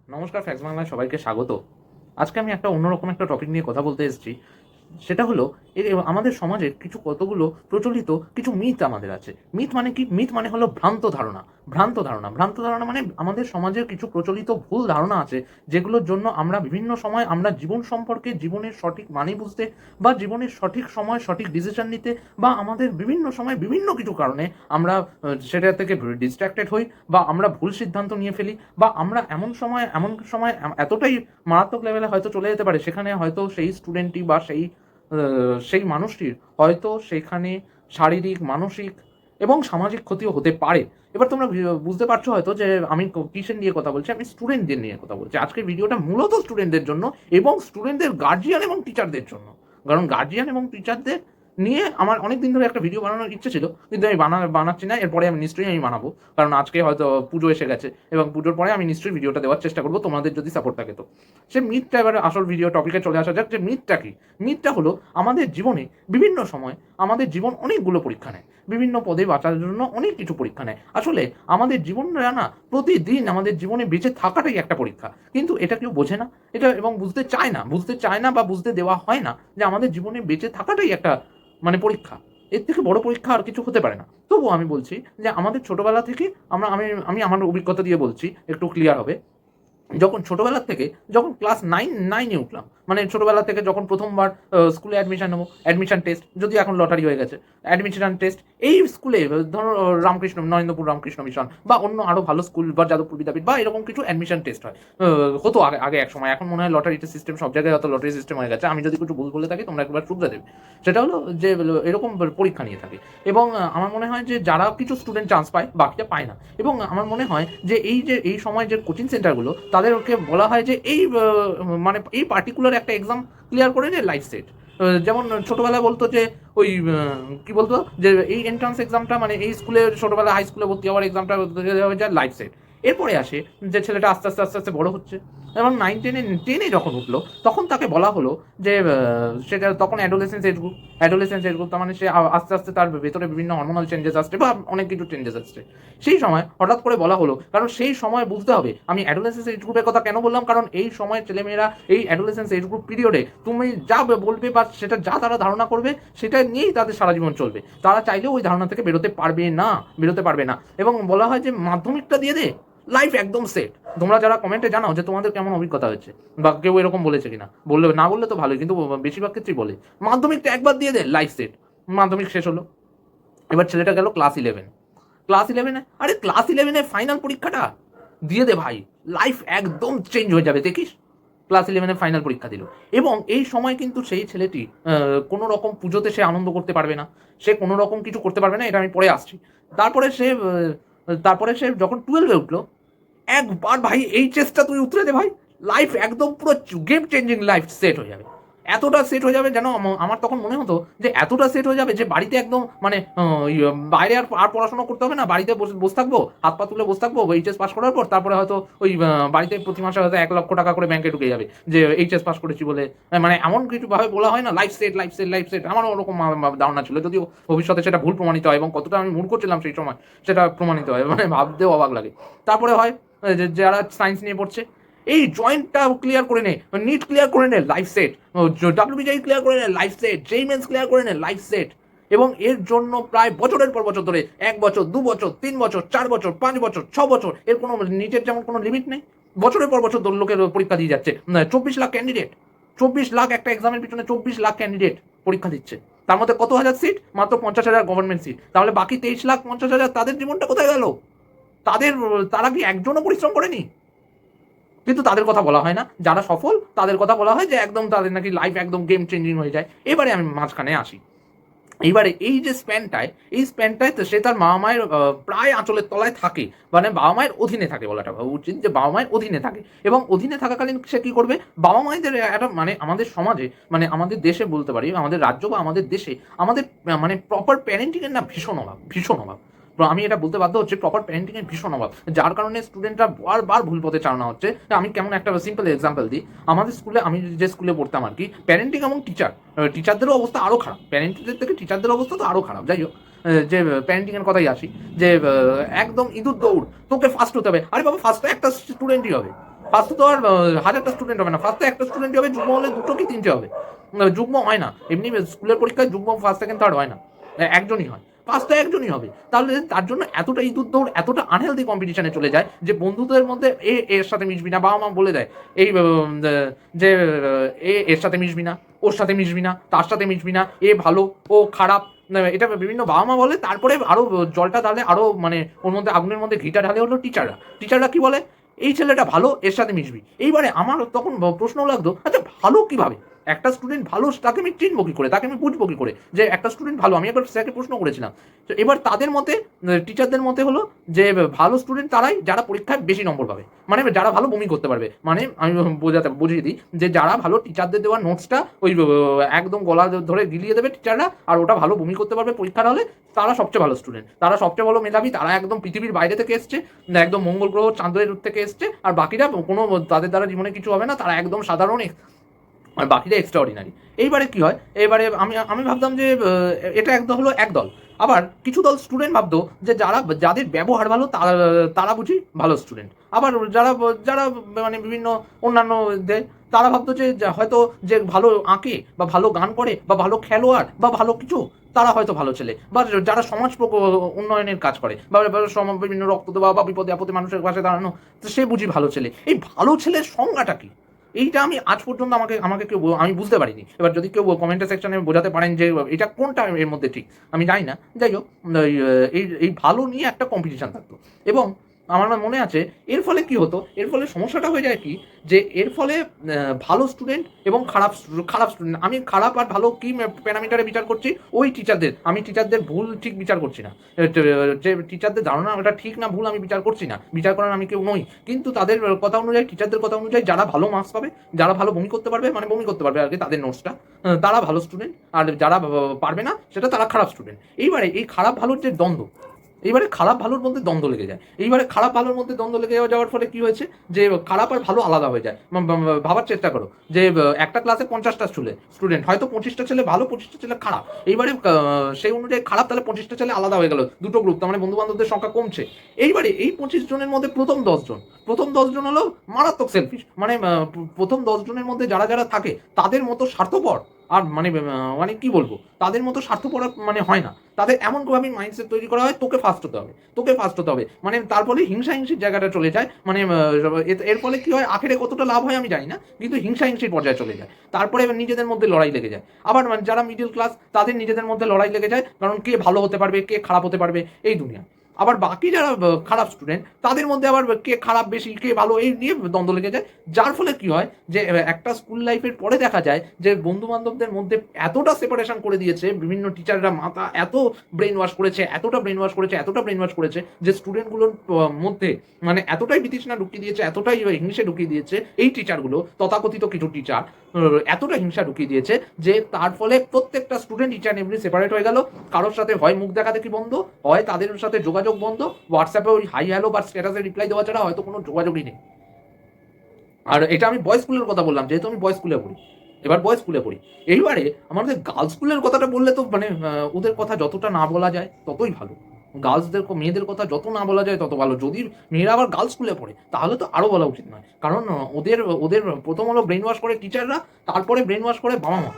নমস্কার, ফ্যাক্স বাংলায় সবাইকে স্বাগত। আজকে আমি একটা অন্যরকম একটা টপিক নিয়ে কথা বলতে এসেছি। সেটা হলো আমাদের সমাজের কতগুলো প্রচলিত কিছু মিথ আমাদের আছে। মিথ মানে কি? মিথ মানে হলো ভ্রান্ত ধারণা। ভ্রান্ত ধারণা মানে আমাদের সমাজের কিছু প্রচলিত ভুল ধারণা আছে, যেগুলোর জন্য আমরা বিভিন্ন সময় আমরা জীবন সম্পর্কে জীবনের সঠিক মানে বুঝতে বা জীবনের সঠিক সময় সঠিক ডিসিশন নিতে বা আমাদের বিভিন্ন সময় বিভিন্ন কিছু কারণে আমরা সেটা থেকে ডিস্ট্রাক্টেড হই বা আমরা ভুল সিদ্ধান্ত নিয়ে ফেলি বা আমরা এমন সময় এতটাই মারাত্মক লেভেলে হয়তো চলে যেতে পারে, সেখানে হয়তো সেই স্টুডেন্টটি বা সেই মানুষটির হয়তো সেখানে শারীরিক, মানসিক এবং সামাজিক ক্ষতিও হতে পারে। এবার তোমরা বুঝতে পারছো হয়তো যে আমি কিসের নিয়ে কথা বলছি। আমি স্টুডেন্টদের নিয়ে কথা বলছি। আজকের ভিডিওটা মূলত স্টুডেন্টদের জন্য এবং স্টুডেন্টদের গার্জিয়ান এবং টিচারদের জন্য। কারণ গার্জিয়ান এবং টিচারদের নিয়ে আমার অনেক দিন ধরে একটা ভিডিও বানানোর ইচ্ছে ছিল, কিন্তু আমি বানাচ্ছি না। এরপরে আমি নিশ্চয়ই বানাবো, কারণ আজকে হয়তো পুজো এসে গেছে এবং পুজোর পরে আমি নিশ্চয়ই ভিডিওটা দেওয়ার চেষ্টা করবো, তোমাদের যদি সাপোর্ট থাকে তো। সে মিথটা, এবার আসল ভিডিও টপিকে চলে আসা যাক। যে মিথটা কি? মিথটা হলো আমাদের জীবনে বিভিন্ন সময় আমাদের জীবন অনেকগুলো পরীক্ষা নেয়। বিভিন্ন পদে বাঁচার জন্য অনেক কিছু পরীক্ষা নেয়। আসলে আমাদের জীবনটা না, প্রতিদিন আমাদের জীবনে বেঁচে থাকাটাই একটা পরীক্ষা। কিন্তু এটা কেউ বোঝে না। এটা এবং বুঝতে চায় না বা বুঝতে দেওয়া হয় না যে আমাদের জীবনে বেঁচে থাকাটাই একটা পরীক্ষা। এর থেকে বড় পরীক্ষা আর কিছু হতে পারে না। তবুও আমি বলছি যে আমাদের ছোটবেলা থেকে আমি আমার অভিজ্ঞতা দিয়ে বলছি, একটু ক্লিয়ার হবে। যখন ছোটবেলা থেকে যখন ক্লাস 9 এ উঠলাম, ছোটবেলা থেকে যখন প্রথমবার স্কুলে অ্যাডমিশন নেবো, অ্যাডমিশন টেস্ট, যদিও এখন লটারি হয়ে গেছে। অ্যাডমিশন টেস্ট এই স্কুলে, ধরো রামকৃষ্ণ, নরেন্দ্রপুর রামকৃষ্ণ মিশন বা অন্য আরো ভালো স্কুল বা যাদবপুর বিদ্যাপীঠ বা এরকম কিছু অ্যাডমিশন টেস্ট হয়। হতো আগে আগে এক সময়। এখন মনে হয় লটারি সিস্টেম সব জায়গায়, হয়তো লটারি সিস্টেম হয়ে গেছে। আমি যদি কিছু ভুল বলে থাকি তোমরা একবার শুধরে দেবে। সেটা হলো যে এরকম পরীক্ষা নিয়ে থাকে এবং আমার মনে হয় যে যারা কিছু স্টুডেন্ট চান্স পায়, বাকিটা পায় না। এবং আমার মনে হয় যে এই সময় যে কোচিং সেন্টারগুলো, তাদেরকে বলা হয় যে এই পার্টিকুলার একটা এক্সাম ক্লিয়ার করে নে, লাইফ সেট। যেমন ছোটবেলায় বলতো যে ওই কি বলতো যে এই এন্ট্রান্স এক্সামটা, এই স্কুলে ছোটবেলায় হাই স্কুলে ভর্তি হওয়ার এক্সামটা হয়ে যায় লাইফ সেট। এরপরে আসে যে ছেলেটা আস্তে আস্তে আস্তে আস্তে বড় হচ্ছে এবং 9 10 এ যখন উঠলো, তখন তাকে বলা হলো যে সেটা তখন অ্যাডোলেসেন্স এজ গ্রুপ, তার মানে সে আস্তে আস্তে তার ভেতরে বিভিন্ন হরমোনাল চেঞ্জেস আসছে বা অনেক কিছু চেঞ্জেস আসছে। সেই সময় হঠাৎ করে বলা হলো, কারণ সেই সময় বুঝতে হবে আমি অ্যাডোলেসেন্স এজ গ্রুপের কথা কেন বললাম, কারণ এই সময় ছেলেমেয়েরা এই অ্যাডোলেসেন্স এজ গ্রুপ পিরিয়ডে তুমি যা বলবে বা সেটা যা তারা ধারণা করবে, সেটা নিয়েই তাদের সারা জীবন চলবে। তারা চাইলেও ওই ধারণা থেকে বেরোতে পারবে না। এবং বলা হয় যে মাধ্যমিকটা দিয়ে দে, লাইফ একদম সেট। তোমরা যারা কমেন্টে জানাও যে তোমাদের কেমন অভিজ্ঞতা হয়েছে বা কেউ এরকম বলেছে কিনা, না বললে তো ভালোই, কিন্তু বেশিরভাগ ক্ষেত্রেই বলে মাধ্যমিকটা একবার দিয়ে দে, লাইফ সেট। মাধ্যমিক শেষ হলো, এবার ছেলেটা গেল ক্লাস ইলেভেনে। আরে ক্লাস 11-এর ফাইনাল পরীক্ষাটা দিয়ে দে ভাই, লাইফ একদম চেঞ্জ হয়ে যাবে, দেখিস। ক্লাস 11-এর ফাইনাল পরীক্ষা দিল এবং এই সময় কিন্তু সেই ছেলেটি কোনো রকম পুজোতে সে আনন্দ করতে পারবে না, সে কোনো রকম কিছু করতে পারবে না। এটা আমি পরে আসছি। তারপরে সে যখন 12-এ উঠলো, একবার ভাই এইচএসটা তুই উতরে দে ভাই, লাইফ একদম পুরো গেম চেঞ্জিং, লাইফ সেট হয়ে যাবে। এতটা সেট হয়ে যাবে যেন আমার তখন মনে হতো যে এতটা সেট হয়ে যাবে যে বাড়িতে একদম বাইরে আর পড়াশোনা করতে হবে না, বাড়িতে বসে থাকবো, হাত পা তুলে বসে থাকবো এইচএস পাস করার পর। তারপরে হয়তো বাড়িতে প্রতি মাসে হয়তো 1 লক্ষ টাকা করে ব্যাংকে ঢুকে যাবে যে এইচএস পাস করেছি বলে। এমন কিছু ভাবে বলা হয় না, লাইফ সেট। আমারও ওরকম ধারণা ছিল, যদিও ভবিষ্যতে সেটা ভুল প্রমাণিত হয় এবং কতটা আমি মূর্খ ছিলাম সেই সময় সেটা প্রমাণিত হয়, ভাবতেও অবাক লাগে। তারপরে হয় যারা সায়েন্স নিয়ে পড়ছে, এই জয়েন্টটা ক্লিয়ার করে নে, নিট ক্লিয়ার করে নে, লাইফ সেট। ডাব্লিউবিজিআই ক্লিয়ার করে নে, লাইফ সেট। জেই মেন্স ক্লিয়ার করে নে, লাইফ সেট। এবং এর জন্য প্রায় বছরের পর বছর ধরে, 1 বছর, 2 বছর, 3 বছর, 4 বছর, 5 বছর, 6 বছর, এর কোনো নিটের যেমন কোনো লিমিট নেই, বছরের পর বছর লোকের পরীক্ষা দিয়ে যাচ্ছে। 24 লাখ ক্যান্ডিডেট, 24 লাখ একটা এক্সামের পিছনে 24 লাখ ক্যান্ডিডেট পরীক্ষা দিচ্ছে। তার মধ্যে কত হাজার সিট? মাত্র 50,000 গভর্নমেন্ট সিট। তাহলে বাকি 23,50,000 তাদের জীবনটা কোথায় গেল? তারা কি একজনও পরিশ্রম করেনি? কিন্তু তাদের কথা বলা হয় না। যারা সফল তাদের কথা বলা হয় যে একদম তাদের নাকি লাইফ একদম গেম চেঞ্জিং হয়ে যায়। এবারে আমি মাঝখানে আসি। এইবারে এই স্প্যানটায় তো সে তার বাবা মায়ের প্রায় আঁচলের তলায় থাকে, বাবা মায়ের অধীনে থাকে, বলাটা উচিত যে বাবা মায়ের অধীনে থাকে। এবং অধীনে থাকাকালীন সে কি করবে? বাবা মায়েদের একটা আমাদের সমাজে, আমাদের দেশে বলতে পারি, আমাদের রাজ্য বা আমাদের দেশে, আমাদের প্রপার প্যারেন্টিং এর না ভীষণ অভাব। আমি এটা বলতে বাধ্য হচ্ছে, প্রপার প্যারেন্টিং এর ভীষণ অভাব, যার কারণে স্টুডেন্টরা বারবার ভুল পথে চালনা হচ্ছে। আমি কেমন একটা সিম্পল এক্সাম্পল দিই। আমাদের স্কুলে, আমি যে স্কুলে পড়তাম আর কি, প্যারেন্টিং এবং টিচারদেরও অবস্থা আরও খারাপ। প্যারেন্টদের থেকে টিচারদের অবস্থা তো আরও খারাপ। যাই হোক, যে প্যারেন্টিংয়ের কথাই আসি, যে একদম ইঁদুর দৌড়, তোকে ফার্স্ট হতে হবে। আরে বাবা, ফার্স্ট তো একটা স্টুডেন্টই হবে, ফার্স্টে তো আর 1000টা স্টুডেন্ট হবে না, ফার্স্টে একটা স্টুডেন্টই হবে, যুগ্ম হলে 2 কি 3টে হবে। যুগ্ম হয় না, এমনি স্কুলের পরীক্ষায় যুগ্ম ফার্স্ট সেকেন্ড থার্ড হয় না, একজনই হয়, ফার্স্টে একজনই হবে। তাহলে তার জন্য এতটা ইঁদুর দৌড়, এতটা আনহেলদি কম্পিটিশনে চলে যায় যে বন্ধুদের মধ্যে এর সাথে মিশবি না, বাবা মা বলে দেয় এই যে এর সাথে মিশবি না, ওর সাথে মিশবি না, তার সাথে মিশবি না, এ ভালো ও খারাপ, এটা বিভিন্ন বাবা মা বলে। তারপরে আরো জলটা ঢালে, আরো মানে ওর মধ্যে আগুনের মধ্যে ঘিটা ঢালে হলো টিচাররা কি বলে, এই ছেলেটা ভালো, এর সাথে মিশবি। এইবারে আমার তখন প্রশ্ন লাগতো, আচ্ছা ভালো কিভাবে, একটা স্টুডেন্ট ভালো তাকে আমি চিনবো কি করে, তাকে আমি বুঝবো কি করে যে একটা স্টুডেন্ট ভালো। আমি একবার স্যারকে প্রশ্ন করেছিলাম। তো এবার তাদের মতে, টিচারদের মতে হলো যে ভালো স্টুডেন্ট তারাই যারা পরীক্ষায় বেশি নম্বর পাবে, মানে যারা ভালো বমি করতে পারবে। মানে আমি বুঝিয়ে দিই যে যারা ভালো টিচারদের দেওয়া নোটসটা ওই একদম গলা ধরে গিলিয়ে দেবে টিচাররা, আর ওটা ভালো বমি করতে পারবে পরীক্ষার হলে, তারা সবচেয়ে ভালো স্টুডেন্ট, তারা সবচেয়ে ভালো মেধাবী, তারা একদম পৃথিবীর বাইরে থেকে এসছে, একদম মঙ্গল গ্রহ চাঁদের থেকে এসছে। আর বাকিরা কোনো তাদের দ্বারা জীবনে কিছু হবে না, তারা একদম সাধারণ, আর বাকিটা এক্সট্রা অর্ডিনারি। এইবারে কি হয়, এবারে আমি ভাবতাম যে এটা একদল হলো একদল। আবার কিছু দল স্টুডেন্ট ভাবতো যে যাদের ব্যবহার ভালো তারা বুঝি ভালো স্টুডেন্ট। আবার যারা যারা মানে বিভিন্ন অন্যান্য তারা ভাবতো যে হয়তো যে ভালো আঁকে বা ভালো গান করে বা ভালো খেলোয়াড় বা ভালো কিছু, তারা হয়তো ভালো ছেলে। বা যারা সমাজ উন্নয়নের কাজ করে বা বিভিন্ন রক্ত দেওয়া বা বিপদে আপদে মানুষের পাশে দাঁড়ানো, তো সে বুঝি ভালো ছেলে। এই ভালো ছেলের সংজ্ঞাটা কি, এইটা আমি আজ পর্যন্ত আমাকে কেউ আমি বুঝতে পারিনি। এবার যদি কেউ কমেন্টের সেকশনে বোঝাতে পারেন যে এটা কোনটা এর মধ্যে ঠিক, আমি জানি না। যাই হোক, এই ভালো নিয়ে একটা কম্পিটিশান থাকতো। এবং আমার মনে আছে এর ফলে কি হতো, এর ফলে সমস্যাটা হয়ে যায় কি, যে এর ফলে ভালো স্টুডেন্ট এবং খারাপ স্টুডেন্ট, আমি খারাপ আর ভালো কি প্যারামিটারে বিচার করছি, ওই টিচারদের, আমি টিচারদের ভুল ঠিক বিচার করছি না, যে টিচারদের ধারণা ওটা ঠিক না ভুল আমি বিচার করছি না, বিচার করার আমি কেউ নই। কিন্তু তাদের কথা অনুযায়ী, টিচারদের কথা অনুযায়ী যারা ভালো মার্কস পাবে, যারা ভালো বমি করতে পারবে, মানে বমি করতে পারবে আর কি তাদের নোটসটা, তারা ভালো স্টুডেন্ট। আর যারা পারবে না সেটা তারা খারাপ স্টুডেন্ট। এইবারে এই খারাপ ভালোর যে দ্বন্দ্ব, এইবারে খারাপ ভালোর মধ্যে দ্বন্দ্ব লেগে যায়। এইবারে খারাপ ভালোর মধ্যে দ্বন্দ্ব লেগে যাওয়ার ফলে কি হয়েছে, যে খারাপ আর ভালো আলাদা হয়ে যায়। ভাবার চেষ্টা করো যে একটা ক্লাসে 50টা স্টুডেন্ট, হয়তো 25টা ছেলে ভালো, 25টা ছেলে খারাপ। এইবারে সেই অনুযায়ী খারাপ, তাহলে 25টা ছেলে আলাদা হয়ে গেল, দুটো গ্রুপ, তার মানে বন্ধু বান্ধবদের সংখ্যা কমছে। এইবারে এই 25 জনের মধ্যে প্রথম 10 জন হলো মারাত্মক সেলফিশ, মানে প্রথম 10 জনের মধ্যে যারা যারা থাকে তাদের মতো স্বার্থপর আর মানে কি বলবো, তাদের মতো স্বার্থপর মানে হয় না। তাদের এমনভাবে মাইন্ডসেট তৈরি করা হয়, তোকে ফার্স্ট হতে হবে, মানে তার ফলে হিংসার জায়গাটা চলে যায়। মানে এর ফলে কি হয়, আখেরে কতটা লাভ হয় আমি জানি না, কিন্তু হিংসার পর্যায়ে চলে যায়। তারপরে নিজেদের মধ্যে লড়াই লেগে যায়। আবার মানে যারা মিডল ক্লাস, তাদের নিজেদের মধ্যে লড়াই লেগে যায়, কারণ কে ভালো হতে পারবে, কে খারাপ হতে পারবে এই দুনিয়া। আবার বাকি যারা খারাপ স্টুডেন্ট, তাদের মধ্যে আবার কে খারাপ বেশি, কে ভালো, এই নিয়ে দ্বন্দ্ব লেগে যায়। যার ফলে কি হয়, যে একটা স্কুল লাইফের পরে দেখা যায় যে বন্ধু বান্ধবদের মধ্যে এতটা সেপারেশন করে দিয়েছে বিভিন্ন টিচাররা, মাথা এত ব্রেন ওয়াশ করেছে, এতটা ব্রেন ওয়াশ করেছে যে স্টুডেন্টগুলোর মধ্যে মানে এতটাই বিতৃষ্ণা ঢুকিয়ে দিয়েছে, এতটাই হিংসে ঢুকিয়ে দিয়েছে এই টিচারগুলো, তথাকথিত কিছু টিচার এতটা হিংসা ঢুকিয়ে দিয়েছে যে তার ফলে প্রত্যেকটা student each and every separate হয়ে গেল। কারোর সাথে হয় মুখ দেখা দেখি বন্ধ, হয় তাদের সাথে যোগাযোগ বন্ধ, হোয়াটসঅ্যাপে ওই হাই হ্যালো বা স্ট্যাটাসে রিপ্লাই দেওয়া ছাড়া হয়তো কোনো যোগাযোগই নেই। আর এটা আমি বয়েজ স্কুলের কথা বললাম, যেহেতু আমি বয়েজ স্কুলে পড়ি, এবার বয়েজ স্কুলে পড়ি। এইবারে আমাদের গার্লস স্কুলের কথাটা বললে তো মানে ওদের কথা যতটা না বলা যায় ততই ভালো। মেয়েদের কথা যত না বলা যায় তত ভালো। যদি মেয়েরা আবার গার্লস স্কুলে পড়ে তাহলে তো আরো বলা উচিত নয়, কারণ ওদের প্রথম হলো ব্রেন ওয়াশ করে টিচাররা, তারপরে ব্রেন ওয়াশ করে বাবা মা।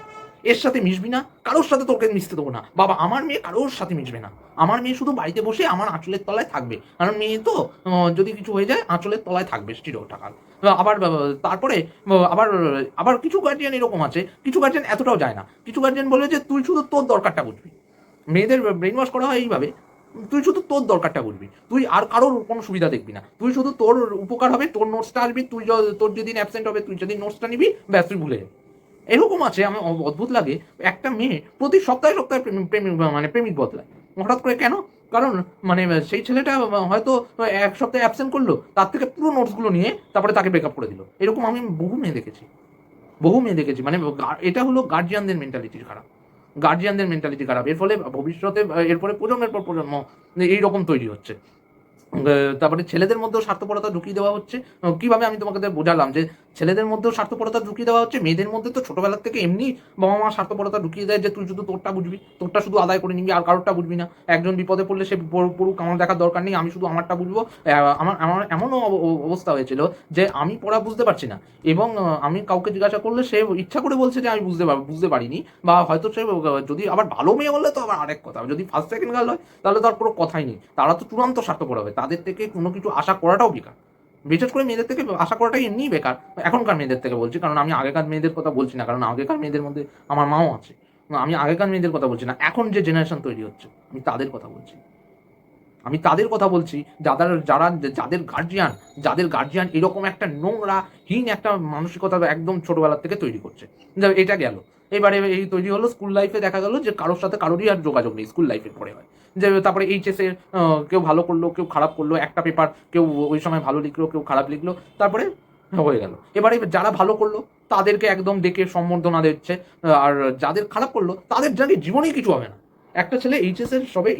এর সাথে মিশবি না, কারোর সাথে তোকে মিশতে দেবো না বাবা, আমার মেয়ে কারোর সাথে মিশবে না, আমার মেয়ে শুধু বাড়িতে বসে আমার আঁচলের তলায় থাকবে, কারণ মেয়ে তো যদি কিছু হয়ে যায় আঁচলের তলায় থাকবে চিরটাকাল। আবার তারপরে আবার আবার কিছু গার্জিয়ান এরকম আছে, কিছু গার্জিয়ান এতটাও যায় না, কিছু গার্জিয়ান বলে যে তুই শুধু তোর দরকারটা বুঝবি। মেয়েদের ব্রেন ওয়াশ করা হয় এইভাবে, তুই শুধু তোর দরকারটা বুঝবি, তুই আর কারোর কোনো সুবিধা দেখবি না, তুই শুধু তোর উপকার হবে, তোর নোটসটা আসবি, তোর যেদিন অ্যাবসেন্ট হবে তুই যেদিন নোটসটা নিবি ব্যাস তুই ভুলে যাবি। এরকম আছে, আমার অদ্ভুত লাগে, একটা মেয়ে প্রতি সপ্তাহে প্রেমিক বদলায়। হঠাৎ করে কেন? কারণ মানে সেই ছেলেটা হয়তো এক সপ্তাহে অ্যাবসেন্ট করলো, তার থেকে পুরো নোটসগুলো নিয়ে তারপরে তাকে ব্রেকআপ করে দিল। এরকম আমি বহু মেয়ে দেখেছি। মানে এটা হলো গার্জিয়ানদের মেন্টালিটি খারাপ। এর ফলে ভবিষ্যতে এরপরে প্রজন্মের পর প্রজন্ম এইরকম তৈরি হচ্ছে। তারপরে ছেলেদের মধ্যেও স্বার্থপরতা ঢুকিয়ে দেওয়া হচ্ছে। কিভাবে আমি তোমাকে বোঝালাম যে ছেলেদের মধ্যেও স্বার্থপরতা ঢুকিয়ে দেওয়া হচ্ছে, মেয়েদের মধ্যে তো ছোটবেলার থেকে এমনি বাবা মা স্বার্থপরতা ঢুকিয়ে দেয় যে তুই শুধু তোরটা বুঝবি, তোরটা শুধু আদায় করে নিবি, আর কারোরটা বুঝবি না। একজন বিপদে পড়লে সে পড়ুক, আমার দেখার দরকার নেই, আমি শুধু আমারটা বুঝবো। আমার আমার এমনও অবস্থা হয়েছিল যে আমি পড়া বুঝতে পারছি না, এবং আমি কাউকে জিজ্ঞাসা করলে সে ইচ্ছা করে বলছে যে আমি বুঝতে পারিনি, বা হয়তো সে যদি আবার ভালো মেয়ে হলে তো আবার আরেক কথা, যদি ফার্স্ট সেকেন্ড গার্ল হয় তাহলে তো আর কোনো কথাই নেই, তারা তো চূড়ান্ত স্বার্থপর হবে, তাদের থেকে কোনো কিছু আশা করাটাও বেকার। বিশেষ করে মেয়েদের থেকে আশা করাটাই এমনিই বেকার, এখনকার মেয়েদের থেকে বলছি, কারণ আমি আগেকার মেয়েদের কথা বলছি না, কারণ আগেকার মেয়েদের মধ্যে আমার মাও আছে। আমি আগেকার মেয়েদের কথা বলছি না, এখন যে জেনারেশন তৈরি হচ্ছে আমি তাদের কথা বলছি। আমি তাদের কথা বলছি যাদের গার্জিয়ান এরকম একটা নোংরা হীন একটা মানসিকতা একদম ছোটবেলা থেকে তৈরি করছে। এটা গেল, এবারে এই তৈরি হলো স্কুল লাইফে, দেখা গেল যে কারোর সাথে কারোরই আর যোগাযোগ নেই স্কুল লাইফের পরে হয়। যে তারপরে এইচএস এর কেউ ভালো করলো, কেউ খারাপ করলো, একটা পেপার কেউ ওই সময় ভালো লিখলো, কেউ খারাপ লিখলো, তারপরে হয়ে গেল। এবারে যারা ভালো করলো তাদেরকে একদম ডেকে সম্বর্ধনা দিচ্ছে, আর যাদের খারাপ করলো তাদের জানি জীবনেই কিছু হবে না। একটা ছেলে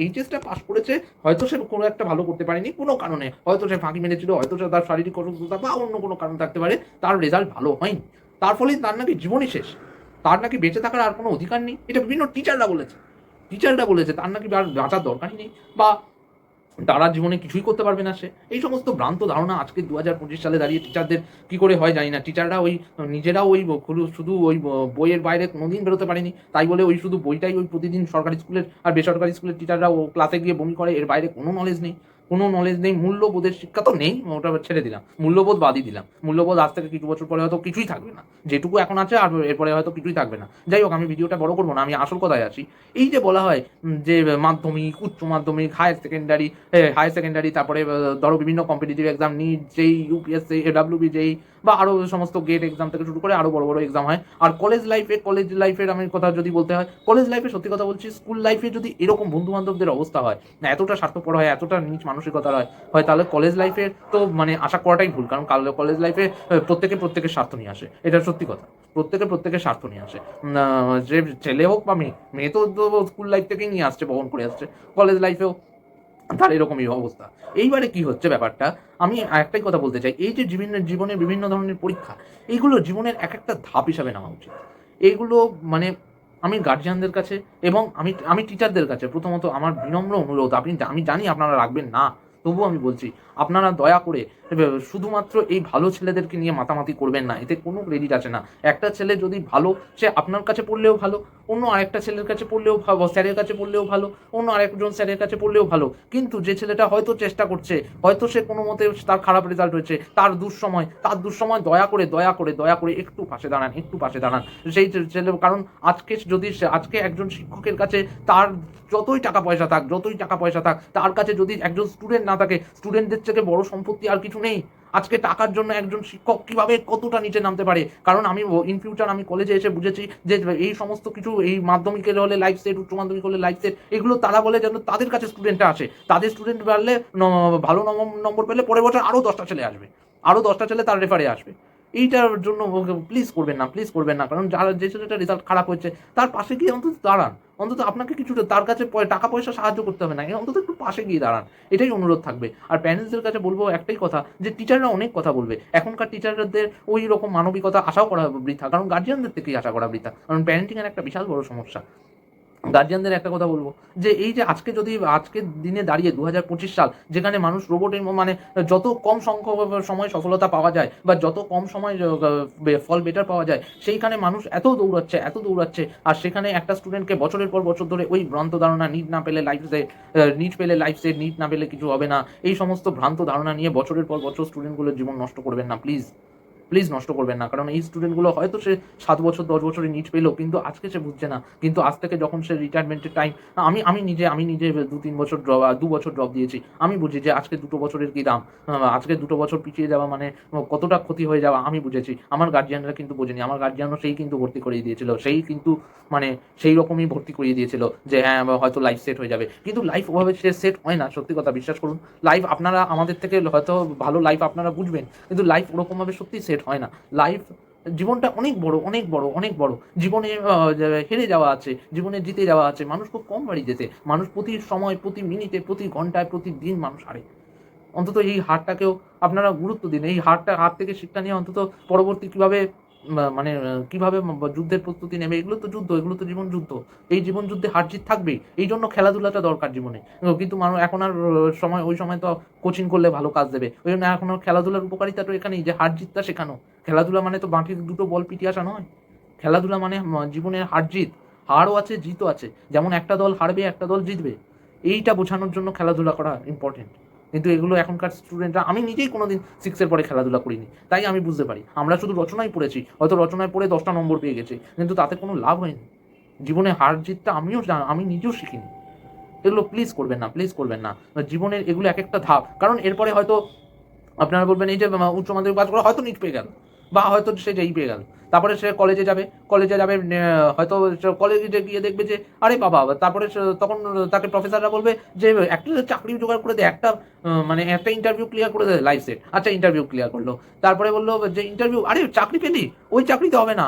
এইচএসটা পাস করেছে, হয়তো সে কোনো একটা ভালো করতে পারেনি কোনো কারণে, হয়তো সে ফাঁকি মেরেছিল, হয়তো সে তার শারীরিক অসুস্থতা বা অন্য কোনো কারণ থাকতে পারে, তার রেজাল্ট ভালো হয়নি, তার ফলে তার নাকি জীবনই শেষ, তার নাকি বেঁচে থাকার আর কোনো অধিকার নেই। এটা বিভিন্ন টিচাররা বলেছে তার নাকি আর বাঁচার দরকারই নেই, বা তারা জীবনে কিছুই করতে পারবে না সে। এই সমস্ত ভ্রান্ত ধারণা আজকে 2025 সালে দাঁড়িয়ে টিচারদের কি করে হয় জানি না। টিচাররা ওই নিজেরাও ওই শুধু ওই বইয়ের বাইরে কোনোদিন বেরোতে পারেনি, তাই বলে ওই শুধু বইটাই ওই প্রতিদিন সরকারি স্কুলের আর বেসরকারি স্কুলের টিচাররা ও ক্লাসে গিয়ে বমি করে, এর বাইরে কোনো নলেজ নেই। মূল্যবোধের শিক্ষা তো নেই, ওটা ছেড়ে দিলাম, মূল্যবোধ বাদই দিলাম। মূল্যবোধ আজ থেকে কিছু বছর পরে হয়তো কিছুই থাকবে না, যেটুকু এখন আছে, আর এরপরে হয়তো কিছুই থাকবে না। যাই হোক, আমি ভিডিওটা বড় করবো না, আমি আসল কথায় আসি। এই যে বলা হয় যে মাধ্যমিক, উচ্চ মাধ্যমিক, হায়ার সেকেন্ডারি, তারপরে ধরো বিভিন্ন কম্পিটিটিভ এক্সাম, নিট, জেই, ইউপিএসসি, এডব্লিউবি, জেই, বা আরও সমস্ত গেট এক্সাম থেকে শুরু করে আরও বড় বড় এক্সাম হয়। আর কলেজ লাইফের আমি কথা যদি বলতে হয়, কলেজ লাইফে সত্যি কথা বলছি, স্কুল লাইফে যদি এরকম বন্ধু বান্ধবদের অবস্থা হয়, এতটা স্বার্থপর হয়, এতটা নিচ মানসিকতার হয়, তাহলে কলেজ লাইফের তো মানে আশা করাটাই ভুল। কারণ কলেজ লাইফে প্রত্যেকের স্বার্থ নিয়ে আসে, এটা সত্যি কথা। প্রত্যেকের স্বার্থ নিয়ে আসে, যে ছেলে হোক বা মেয়ে তো স্কুল লাইফ থেকেই নিয়ে আসছে, বহন করে আসছে, কলেজ লাইফেও তার এরকমই অবস্থা। এইবারে কি হচ্ছে ব্যাপারটা, আমি একটাই কথা বলতে চাই, এই যে জীবনের বিভিন্ন ধরনের পরীক্ষা, এইগুলো জীবনের এক একটা ধাপ হিসাবে নেওয়া উচিত। এইগুলো মানে আমি গার্জিয়ানদের কাছে এবং আমি টিচারদের কাছে প্রথমত আমার বিনম্র অনুরোধ, আমি জানি আপনারা রাখবেন না, তবুও আমি বলছি, আপনারা দয়া করে শুধুমাত্র এই ভালো ছেলেদেরকে নিয়ে মাতামাতি করবেন না, এতে কোনো ক্রেডিট আছে না। একটা ছেলে যদি ভালো, সে আপনার কাছে পড়লেও ভালো, অন্য আরেকটা ছেলের কাছে পড়লেও ভালো, স্যারের কাছে পড়লেও ভালো, অন্য আরেকজন স্যারের কাছে পড়লেও ভালো। কিন্তু যে ছেলেটা হয়তো চেষ্টা করছে, হয়তো সে কোনো মতে তার খারাপ রেজাল্ট হয়েছে, তার দুঃসময় দয়া করে একটু পাশে দাঁড়ান সেই ছেলে। কারণ আজকে একজন শিক্ষকের কাছে তার যতই টাকা পয়সা থাক, তার কাছে যদি একজন স্টুডেন্ট না থাকে, স্টুডেন্টদের থেকে বড় সম্পত্তি আর কিছু নেই। আজকে টাকার জন্য একজন শিক্ষক কিভাবে কতটা নিচে নামতে পারে, কারণ আমি ইন ফিউচার আমি কলেজে এসে বুঝেছি যে এই সমস্ত কিছু, এই মাধ্যমিকের হলে লাইফ সেট, উচ্চ মাধ্যমিক হলে লাইফ সেট, এগুলো তারা বলে যেন তাদের কাছে স্টুডেন্টরা আসে, তাদের স্টুডেন্ট বাড়লে ভালো নম্বর পেলে পরের বছর আরও 10টা ছেলে আসবে, আরও 10টা ছেলে তার রেফারে আসবে। এইটার জন্য প্লিজ করবেন না, কারণ যে ছেলেটা রেজাল্ট খারাপ হচ্ছে তার পাশে গিয়ে অন্তত দাঁড়ান, অন্তত আপনাকে কিছুটা তার কাছে টাকা পয়সা সাহায্য করতে হবে না, অন্তত একটু পাশে গিয়ে দাঁড়ান, এটাই অনুরোধ থাকবে। আর প্যারেন্টসদের কাছে বলবো একটাই কথা, যে টিচাররা অনেক কথা বলবে, এখনকার টিচারদের ওই রকম মানবিকতা আশাও করা বৃথা, কারণ গার্জিয়ানদের থেকেই আশা করা বৃথা, কারণ প্যারেন্টিং এর একটা বিশাল বড় সমস্যা। গার্জিয়ানদের একটা কথা বলবো, যে এই যে আজকের দিনে দাঁড়িয়ে 2025 সাল, যেখানে মানুষ রোবটের মানে যত কম সংখ্যক সময় সফলতা পাওয়া যায়, বা যত কম সময় ফল বেটার পাওয়া যায়, সেইখানে মানুষ এত দৌড়াচ্ছে, আর সেখানে একটা স্টুডেন্টকে বছরের পর বছর ধরে ওই ভ্রান্ত ধারণা, নিট পেলে লাইফ সেট, নিট না পেলে কিছু হবে না, এই সমস্ত ভ্রান্ত ধারণা নিয়ে বছরের পর বছর স্টুডেন্টগুলোর জীবন নষ্ট করবেন না, প্লিজ নষ্ট করবেন না। কারণ এই স্টুডেন্টগুলো হয়তো সে 7 বছর 10 বছরে নিট পেলো, কিন্তু আজকে সে বুঝছে না, কিন্তু আজ থেকে যখন সে রিটায়ারমেন্টের টাইম, আমি নিজে 2-3 বছর 2 বছর ড্রপ দিয়েছি, আমি বুঝি যে আজকে 2 বছরের কি দাম, আজকে 2 বছর পিছিয়ে যাওয়া মানে কতটা ক্ষতি হয়ে যাওয়া আমি বুঝেছি। আমার গার্জিয়ানরা কিন্তু বোঝেনি, আমার গার্জিয়ানও সেই কিন্তু ভর্তি করিয়ে দিয়েছিল, সেই রকমই ভর্তি করিয়ে দিয়েছিল যে হ্যাঁ হয়তো লাইফ সেট হয়ে যাবে, কিন্তু লাইফ ওভাবে সেট হয় না, সত্যি কথা বিশ্বাস করুন। লাইফ আপনারা আমাদের থেকে হয়তো ভালো লাইফ আপনারা বুঝবেন, কিন্তু লাইফ ওরকমভাবে সত্যি সেট হয় না। জীবনটা অনেক বড়। জীবনে হেরে যাওয়া আছে, জীবনে জিতে যাওয়া আছে। মানুষ খুব কম বাড়ি যেতে, মানুষ প্রতি সময়, প্রতি মিনিটে, প্রতি ঘন্টায়, প্রতিদিন মানুষ হারে। অন্তত এই হারটাকেও আপনারা গুরুত্ব দিন। এই হার থেকে শিক্ষা নিয়ে অন্তত পরবর্তী কীভাবে মানে কীভাবে যুদ্ধের প্রস্তুতি নেবে, এগুলো তো যুদ্ধ, এগুলো তো জীবন যুদ্ধ। এই জীবন যুদ্ধে হার জিত থাকবেই। এই জন্য খেলাধুলাটা দরকার জীবনে। কিন্তু এখন আর ওই সময় তো কোচিং করলে ভালো কাজ দেবে। ওই জন্য এখন খেলাধুলার উপকারিতা তো এখানেই যে হার জিতটা শেখানো। খেলাধুলা মানে তো মাটির দুটো বল পিটিয়ে আসা নয়। খেলাধুলা মানে জীবনের হার জিত। হারও আছে, জিতও আছে। যেমন একটা দল হারবে, একটা দল জিতবে। এইটা বোঝানোর জন্য খেলাধুলা করা ইম্পর্টেন্ট। কিন্তু এগুলো এখনকার স্টুডেন্টরা, আমি নিজেই কোনোদিন 6 এর পরে খেলাধুলা করিনি। তাই আমি বুঝতে পারি। আমরা শুধু রচনাই পড়েছি। হয়তো রচনায় পড়ে 10টা নম্বর পেয়ে গেছি। কিন্তু তাতে কোনো লাভ হয়নি। জীবনে হার জিতটা আমি নিজেও শিখিনি। এগুলো প্লিজ করবেন না, প্লিজ করবেন না। জীবনের এগুলো একেকটা ধাপ। কারণ এরপরে হয়তো আপনারা বলবেন এই যে উচ্চ মাধ্যমিক পাস করে হয়তো নিট পেয়ে গেল, বা হয়তো সে যেই পেয়ে গেল। তারপরে সে কলেজে যাবে, হয়তো কলেজে গিয়ে দেখবে যে আরে বাবা, তারপরে তখন তাকে প্রফেসররা বলবে যে একটা চাকরি জোগাড় করে দে, মানে একটা ইন্টারভিউ ক্লিয়ার করে দে, লাইফ সেট। আচ্ছা, ইন্টারভিউ ক্লিয়ার করলো। তারপরে বললো যে ইন্টারভিউ, আরে চাকরি পেলি, ওই চাকরিতে হবে না,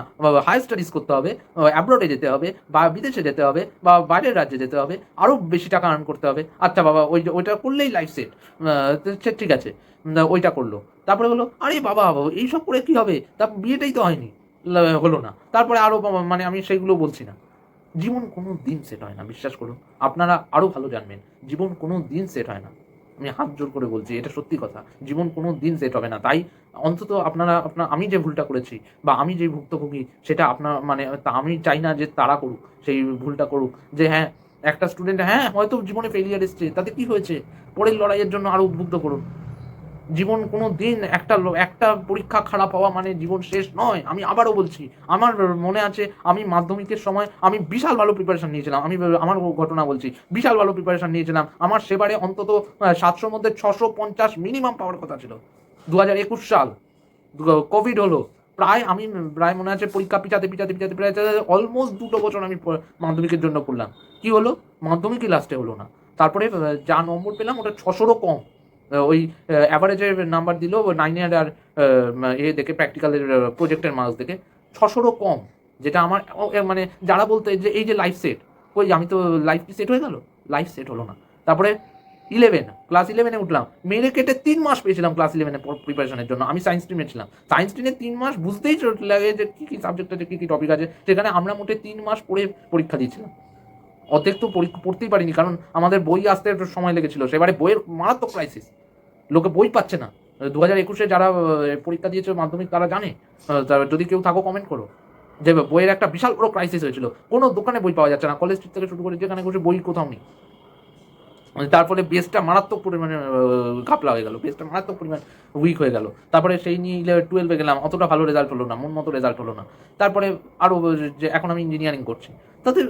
হায়ার স্টাডিজ করতে হবে, অ্যাব্রডে যেতে হবে, বা বিদেশে যেতে হবে, বা বাইরের রাজ্যে যেতে হবে, আরও বেশি টাকা আর্ন করতে হবে। আচ্ছা বাবা, ওইটা করলেই লাইফ সেট। ঠিক আছে, ওইটা করলো। তারপরে বললো আরে বাবা, এইসব করে কি হবে, তা বিয়েটাই তো হয়নি, হলো না। তারপরে আরও মানে আমি সেইগুলো বলছি না। জীবন কোনো দিন সেট হয় না, বিশ্বাস করুন। আপনারা আরও ভালো জানবেন, জীবন কোনো দিন সেট হয় না। আমি হাত জোর করে বলছি, এটা সত্যি কথা। জীবন কোনো দিন সেট হবে না। তাই অন্তত আমি যে ভুলটা করেছি, বা আমি যে ভুক্তভোগী, সেটা আমি চাই না যে তারা করুক, সেই ভুলটা করুক। যে হ্যাঁ, একটা স্টুডেন্ট হয়তো জীবনে ফেলিয়ার এসছে, তাতে কি হয়েছে, পরের লড়াইয়ের জন্য আরও উদ্বুদ্ধ করুন। জীবন কোনো দিন একটা পরীক্ষা খারাপ হওয়া মানে জীবন শেষ নয়। আমি আবারও বলছি, আমার মনে আছে আমি মাধ্যমিকের সময় আমি বিশাল ভালো প্রিপারেশন নিয়েছিলাম। আমার ঘটনা বলছি, বিশাল ভালো প্রিপারেশন নিয়েছিলাম। আমার সেবারে অন্তত 700 মধ্যে 650 মিনিমাম পাওয়ার কথা ছিল। 2021 সাল, কোভিড হলো। প্রায় মনে আছে পরীক্ষা পিছাতে প্রায় অলমোস্ট 2 বছর আমি মাধ্যমিকের জন্য পড়লাম। কি হলো? মাধ্যমিকই লাস্টে হলো না। তারপরে যা নম্বর পেলাম ওটা 600-রও কম। ওই অ্যাভারেজের নাম্বার দিল 9 এর আর দেখে, প্র্যাকটিক্যালের প্রজেক্টের মার্কস দেখে 600-রও কম। যেটা আমার মানে যারা বলতে যে এই যে লাইফ সেট, কই আমি তো লাইফ কি সেট হয়ে গেল? লাইফ সেট হলো না। তারপরে ক্লাস 11 এ উঠলাম। মেরে কেটে 3 মাস পেয়েছিলাম ক্লাস 11 এ প্রিপারেশনের জন্য। আমি সায়েন্স স্ট্রিমে ছিলাম। সায়েন্স স্ট্রিমে 3 মাস বুঝতেই লাগে যে কি সাবজেক্ট আছে, কি টপিক আছে। সেখানে আমরা মোটে 3 মাস পড়ে পরীক্ষা দিয়েছিলাম। অর্ধেক তো পড়তেই পারিনি, কারণ আমাদের বই আসতে একটু সময় লেগেছিল। সেবারে বইয়ের মারাত্মক ক্রাইসিস। লোকে বই পাচ্ছে না। 2021-এ যারা পরীক্ষা দিয়েছে মাধ্যমিক, তারা জানে। যদি কেউ থাকো কমেন্ট করো যে বইয়ের একটা বিশাল বড় ক্রাইসিস হয়েছিল। কোনো দোকানে বই পাওয়া যাচ্ছে না। কলেজ স্ট্রিট থেকে শুরু করে যেখানে বসে বই কোথাও নেই। তার ফলে বেসটা মারাত্মক পরিমাণে ঘাপলা হয়ে গেল। বেসটা মারাত্মক পরিমাণ উইক হয়ে গেল। তারপরে সেই নিয়ে 12-এ গেলাম। অতটা ভালো রেজাল্ট হলো না, মন মতো রেজাল্ট হলো না। তারপরে আরও যে এখন আমি ইঞ্জিনিয়ারিং করছি। তাদের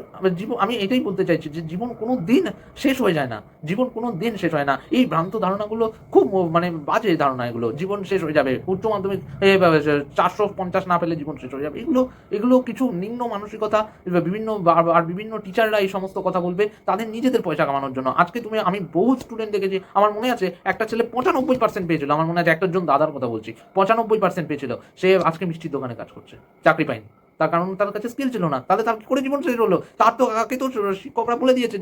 আমি এটাই বলতে চাইছি যে জীবন কোনো দিন শেষ হয়ে যায় না। জীবন কোনো দিন শেষ হয় না। এই ভ্রান্ত ধারণাগুলো খুব মানে বাজে ধারণা এগুলো। জীবন শেষ হয়ে যাবে। উচ্চ মাধ্যমিক 450 না পেলে জীবন শেষ হয়ে যাবে। এগুলো কিছু নিম্ন মানসিকতা। বিভিন্ন টিচাররা এই সমস্ত কথা বলবে তাদের নিজেদের পয়সা কামানোর জন্য। আজকে আমি বহু স্টুডেন্ট দেখেছি। আমার মনে আছে একটা ছেলে 95% পেয়েছিল। আমার মনে আছে একজন দাদার কথা বলছি, 95% পেয়েছিল। সে আজকে মিষ্টির দোকানে কাজ করছে, চাকরি পায়নি। তার কারণ তার কাছে স্কিল ছিল না। তাহলে তার কি করে জীবন শেষ হলো? তাকে তো শিক্ষকরা বলে দিয়েছে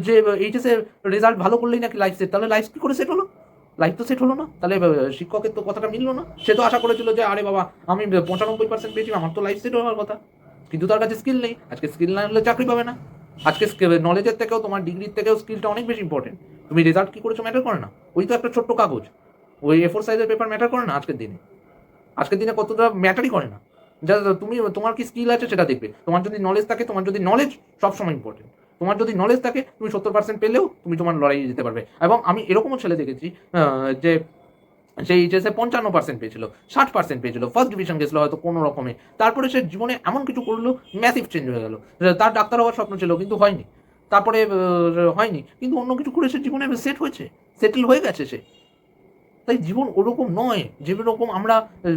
যে এইচএসের রেজাল্ট ভালো করলেই নাকি লাইফ সেট। তাহলে লাইফ কি করে সেট হলো? লাইফ তো সেট হলো না। তাহলে শিক্ষকের তো কথাটা মিললো না। সে তো আশা করেছিল যে আরে বাবা, আমি 95% পেয়েছি, আমার তো লাইফ সেট হওয়ার কথা। কিন্তু তার কাছে স্কিল নেই। আজকে স্কিল না হলে চাকরি পাবে না। আজকে নলেজের থেকেও, তোমার ডিগ্রির থেকেও স্কিলটা অনেক বেশি ইম্পর্টেন্ট। তুমি রেজাল্ট কি করেছো ম্যাটার করে না। ওই তো একটা ছোট্ট কাগজ, ওই A4 সাইজের পেপার ম্যাটার করে না আজকের দিনে। আজকের দিনে কতটা ম্যাটারই করে না। যা তোমার কি স্কিল আছে সেটা দেখবে। তোমার যদি নলেজ থাকে, নলেজ সবসময় ইম্পর্টেন্ট। তোমার যদি নলেজ থাকে, তুমি 70% পেলেও তুমি তোমার লড়াইয়ে যেতে পারবে। এবং আমি এরকমও ছেলে দেখেছি যে সেই এইচএসে 55% পেয়েছিল, 60% পেয়েছিল, ফার্স্ট ডিভিশন গেছিল হয়তো কোনো রকমে। তারপরে সে জীবনে এমন কিছু করলো, ম্যাসিভ চেঞ্জ হয়ে গেল। তার ডাক্তার হওয়ার স্বপ্ন ছিল কিন্তু হয়নি। তারপরে হয়নি, কিন্তু অন্য কিছু করে সে জীবনে সেট হয়েছে, সেটেল হয়ে গেছে সে। তাই জীবন ওরকম নয় যেরকম আমরা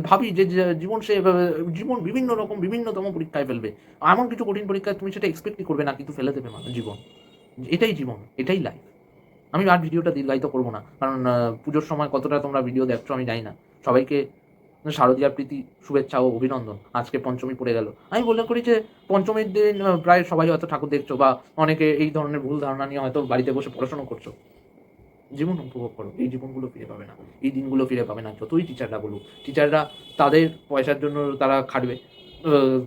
ভাবি যে জীবন বিভিন্নতম পরীক্ষায় ফেলবে। এমন কিছু কঠিন পরীক্ষায় তুমি সেটা এক্সপেক্টই করবে না, কিন্তু ফেলে দেবে জীবন। এটাই জীবন, এটাই লাইফ। আমি আর ভিডিওটা দীর্ঘায়িত করবো না, কারণ পুজোর সময় কতটা তোমরা ভিডিও দেখছো আমি জানি না। সবাইকে শারদীয়ার প্রীতি, শুভেচ্ছা ও অভিনন্দন। আজকে পঞ্চমী পড়ে গেল। আমি মনে করি যে পঞ্চমীর দিন প্রায় সবাই হয়তো ঠাকুর দেখছো, বা অনেকে এই ধরনের ভুল ধারণা নিয়ে হয়তো বাড়িতে বসে পড়াশোনা করছো। জীবন উপভোগ করো। এই জীবনগুলো ফিরে পাবে না। এই দিনগুলো ফিরে পাবে না। যতই টিচাররা বলুক। টিচাররা তাদের পয়সার জন্য তারা খাটবে।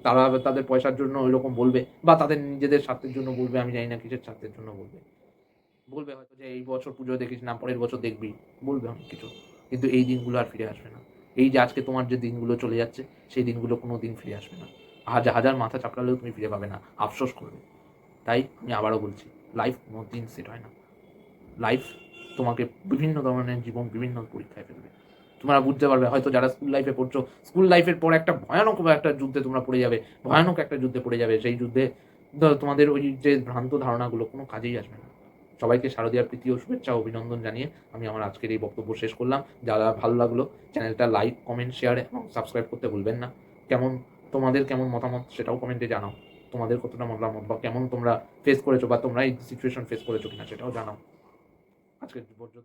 তারা তাদের পয়সার জন্য ঐরকম বলবে বা তাদের নিজেদের স্বার্থের জন্য বলবে। আমি জানি না কিসের স্বার্থের জন্য বলবে। বলবে হয়তো যে, "এই বছর পুজো দেখিস না, পরের বছর দেখবি।" বলবে অনেক কিছু। কিন্তু এই দিনগুলো আর ফিরে আসবে না। এই যে আজকে তোমার যে দিনগুলো চলে যাচ্ছে, সেই দিনগুলো কোনোদিন ফিরে আসবে না। হাজার মাথা চাপড়ালেও তুমি ফিরে পাবে না। আফসোস করবে। তাই আমি আবারও বলছি, লাইফ কোনোদিন সেট হয় না। লাইফ তোমাকে বিভিন্ন ধরনের জীবন বিভিন্ন পরীক্ষায় ফেলবে। তোমরা বুঝতে পারবে হয়তো যারা স্কুল লাইফে পড়ছো, স্কুল লাইফের পর একটা ভয়ানক একটা যুদ্ধে তোমরা পড়ে যাবে। ভয়ানক একটা যুদ্ধে পড়ে যাবে। সেই যুদ্ধে তোমাদের ওই যে ভ্রান্ত ধারণাগুলো কোনো কাজেই আসবে না। সবাইকে শারদীয়ার প্রীতি ও শুভেচ্ছা ও অভিনন্দন জানিয়ে আমি আমার আজকের এই বক্তব্য শেষ করলাম। যারা ভালো লাগলো চ্যানেলটা লাইক, কমেন্ট, শেয়ার এবং সাবস্ক্রাইব করতে ভুলবেন না। তোমাদের কেমন মতামত সেটাও কমেন্টে জানাও। তোমাদের কতটা মতামত বা কেমন তোমরা ফেস করেছো বা তোমরা এই সিচুয়েশন ফেস করেছো কিনা সেটাও জানাও। আজকের পর্যন্ত